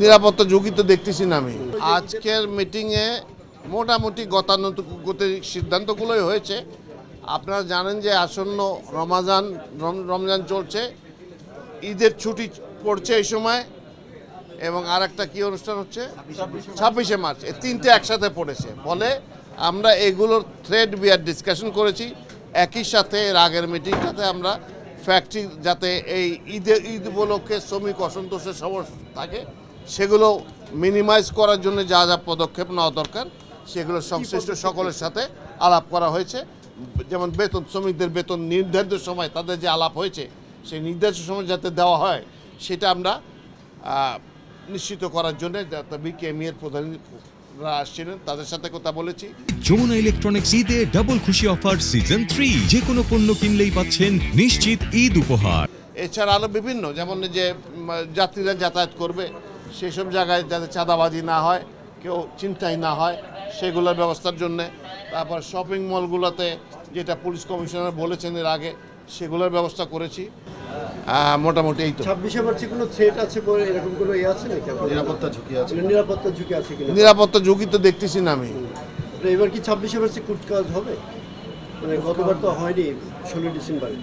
নিরাপত্তা ঝুঁকি তো দেখতেছি না আমি। আজকের মিটিংয়ে মোটামুটি গতানুগতিক সিদ্ধান্তগুলোই হয়েছে। আপনারা জানেন যে আসন্ন রমজান চলছে, ঈদের ছুটি পড়ছে এই সময়, এবং আর একটা কী অনুষ্ঠান হচ্ছে 26শে মার্চ, এই তিনটে একসাথে পড়েছে। ফলে আমরা এগুলোর থ্রেড বিয়ার ডিসকাশন করেছি। একই সাথে এর আগের মিটিংটাতে আমরা ফ্যাক্টরি যাতে এই ঈদ উপলক্ষে শ্রমিক অসন্তোষের সমস্যা থাকে সেগুলো মিনিমাইজ করার জন্য যা যা পদক্ষেপ নেওয়া দরকার সেগুলো সংশ্লিষ্ট সকলের সাথে আলাপ করা হয়েছে। যেমন শ্রমিকদের বেতন নির্ধারিত সময় তাদের যে আলাপ হয়েছে সেই নির্ধারিত সময় যাতে দেওয়া হয় সেটা আমরা নিশ্চিত করার জন্য বিকেএমই এর প্রধানরা আসছিলেন, তাদের সাথে কথা বলেছি। যমুনা ইলেকট্রনিক্স ঈদে ডাবল খুশি অফার সিজন 3, যে কোনো পণ্য কিনলেই পাচ্ছেন নিশ্চিত ঈদ উপহার। এছাড়া আরও বিভিন্ন, যেমন যে যাত্রীরা যাতায়াত করবে সেসব জায়গায় যাতে চাঁদাবাজি না হয়, কেউ চিন্তাই না হয় সেগুলোর ব্যবস্থার জন্যে। তারপর শপিং মলগুলোতে যেটা পুলিশ কমিশনার বলেছেন এর আগে সেগুলোর ব্যবস্থা করেছি। মোটামুটি এই তো। 26শে মার্চে কোনো থ্রেট আছে বলে এরকম কোনো আছে নাকি? নিরাপত্তা ঝুঁকি আছে? নিরাপত্তা ঝুঁকি আছে কিনা? নিরাপত্তা ঝুঁকি তো দেখতেছি না আমি। এবার কি 26শে মার্চে কুটকাজ হবে? মানে গতবার তো হয়নি 16 ডিসেম্বরে।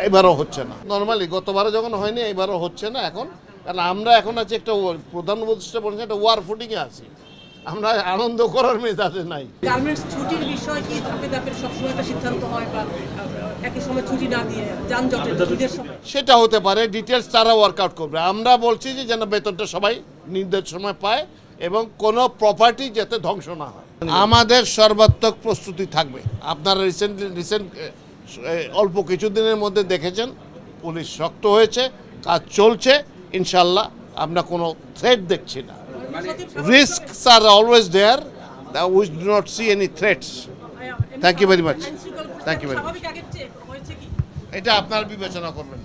এবারও হচ্ছে না। নর্মালি গতবারও যখন হয়নি এবারও হচ্ছে না এখন, কারণ আমরা এখন আছে একটা প্রধান উপদেষ্টা বলছেন একটা ওয়ার ফুটিংয়ে আছি, আমরা আনন্দ করার মেজাজে নাই। গার্মেন্টস ছুটির বিষয় কি ধাপে ধাপে সবসময় একটা সিদ্ধান্ত হয় বা একই সময় ছুটি না দিয়ে যানজটের ঈদের সময়? সেটা হতে পারে, ডিটেলস তারা ওয়ার্কআউট করবে। আমরা বলছি যে যেন বেতনটা সবাই নির্ধারিত সময় পায় এবং কোনো প্রপার্টি যাতে ধ্বংস না হয়। আমাদের সর্বাত্মক প্রস্তুতি থাকবে। আপনারা রিসেন্ট অল্প কিছুদিনের মধ্যে দেখেছেন পুলিশ শক্ত হয়েছে, কাজ চলছে, ইনশাল্লাহ আমরা কোনো থ্রেট দেখছি না। Risks are always there. We do not see any threats. Thank you very much. Thank you very much. এটা আপনার বিবেচনা করবেন।